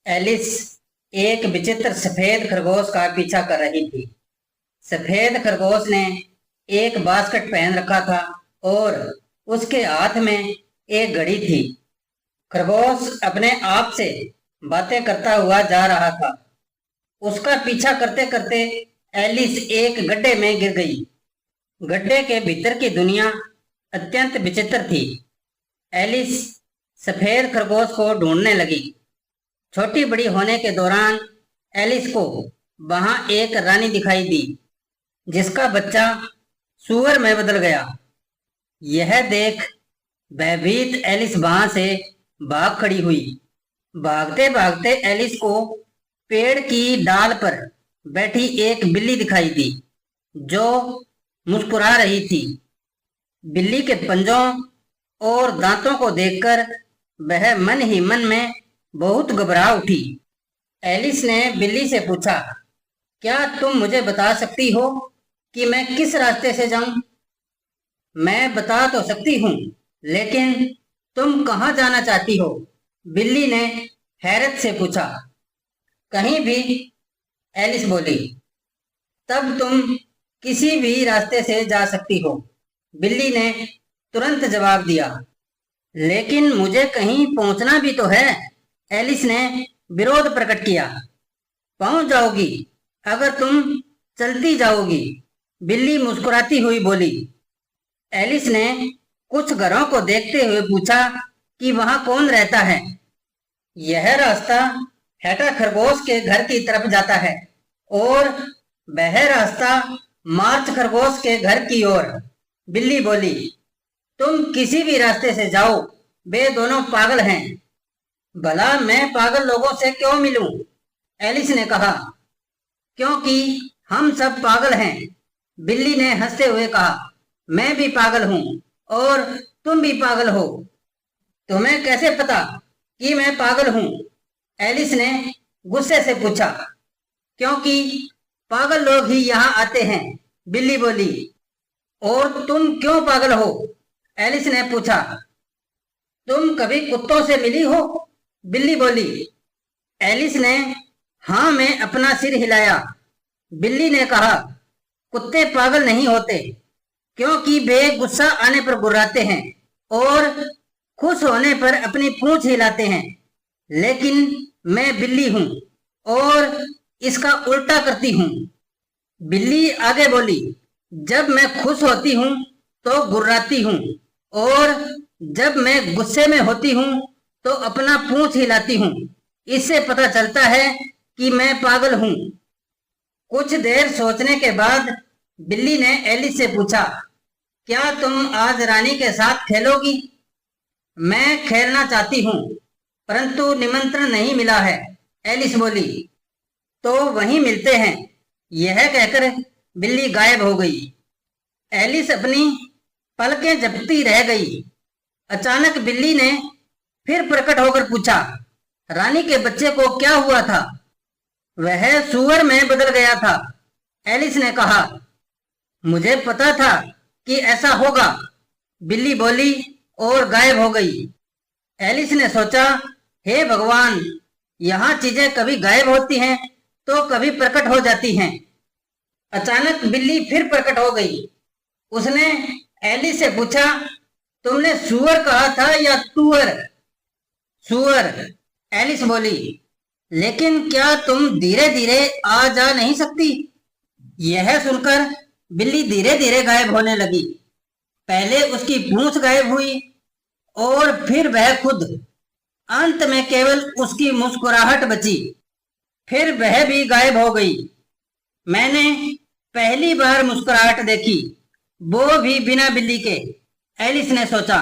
Alice एक विचित्र सफेद खरगोश का पीछा कर रही थी। सफेद खरगोश ने एक बास्केट पहन रखा था और उसके हाथ में एक घड़ी थी। खरगोश अपने आप से बातें करता हुआ जा रहा था। उसका पीछा करते करते एलिस एक गड्ढे में गिर गई। गड्ढे के भीतर की दुनिया अत्यंत विचित्र थी। एलिस सफेद खरगोश को ढूंढने लगी। छोटी बड़ी होने के दौरान एलिस को वहां एक रानी दिखाई दी जिसका बच्चा सूअर में बदल गया। यह देख भयभीत एलिस वहां से भाग खड़ी हुई। भागते भागते एलिस को पेड़ की डाल पर बैठी एक बिल्ली दिखाई दी जो मुस्कुरा रही थी। बिल्ली के पंजों और दांतों को देखकर वह मन ही मन में बहुत घबरा उठी। एलिस ने बिल्ली से पूछा, क्या तुम मुझे बता सकती हो कि मैं किस रास्ते से जाऊं? मैं बता तो सकती हूँ, लेकिन तुम कहाँ जाना चाहती हो? बिल्ली ने हैरत से पूछा। कहीं भी, एलिस बोली। तब तुम किसी भी रास्ते से जा सकती हो, बिल्ली ने तुरंत जवाब दिया। लेकिन मुझे कहीं पहुंचना भी तो है, एलिस ने विरोध प्रकट किया। पहुंच जाओगी अगर तुम चलती जाओगी, बिल्ली मुस्कुराती हुई बोली। एलिस ने कुछ घरों को देखते हुए पूछा कि वहां कौन रहता है। यह रास्ता हैटा खरगोश के घर की तरफ जाता है और वह रास्ता मार्च खरगोश के घर की ओर, बिल्ली बोली। तुम किसी भी रास्ते से जाओ, वे दोनों पागल हैं। भला मैं पागल लोगों से क्यों मिलूं? एलिस ने कहा। क्योंकि हम सब पागल हैं, बिल्ली ने हंसते हुए कहा। मैं भी पागल हूं और तुम भी पागल हो। तुम्हें कैसे पता कि मैं पागल हूं? एलिस ने गुस्से से पूछा। क्योंकि पागल लोग ही यहाँ आते हैं, बिल्ली बोली। और तुम क्यों पागल हो? एलिस ने पूछा। तुम कभी कुत्तों से मिली हो? बिल्ली बोली। एलिस ने हाँ में अपना सिर हिलाया। बिल्ली ने कहा, कुत्ते पागल नहीं होते, क्योंकि वे गुस्सा आने पर गुर्राते हैं और खुश होने पर अपनी पूंछ हिलाते हैं। लेकिन मैं बिल्ली हूं और इसका उल्टा करती हूं। बिल्ली आगे बोली। जब मैं खुश होती हूं तो गुर्राती हूं और जब मैं गुस्से में होती हूं तो अपना पूंछ हिलाती हूं। इससे पता चलता है कि मैं पागल हूं। कुछ देर सोचने के बाद बिल्ली ने एलिस से पूछा, क्या तुम आज रानी के साथ खेलोगी? मैं खेलना चाहती हूँ, परंतु निमंत्रण नहीं मिला है, एलिस बोली। तो वहीं मिलते हैं। यह कहकर बिल्ली गायब हो गई। एलिस अपनी पलकें झपकती रह गई। अचानक बिल्ली ने फिर प्रकट होकर पूछा, रानी के बच्चे को क्या हुआ था? वह सूअर में बदल गया था, एलिस ने कहा। मुझे पता था कि ऐसा होगा, बिल्ली बोली और गायब हो गई। एलिस ने सोचा, हे भगवान, यहाँ चीजें कभी गायब होती हैं तो कभी प्रकट हो जाती हैं। अचानक बिल्ली फिर प्रकट हो गई। उसने एलिस से पूछा, तुमने सूअर कहा था या तुअर? सूअर, एलिस बोली। लेकिन क्या तुम धीरे धीरे आ जा नहीं सकती? यह सुनकर बिल्ली धीरे धीरे गायब होने लगी। पहले उसकी पूंछ गायब हुई और फिर वह खुद। अंत में केवल उसकी मुस्कुराहट बची। फिर वह भी गायब हो गई। मैंने पहली बार मुस्कुराहट देखी, वो भी बिना बिल्ली के, एलिस ने सोचा।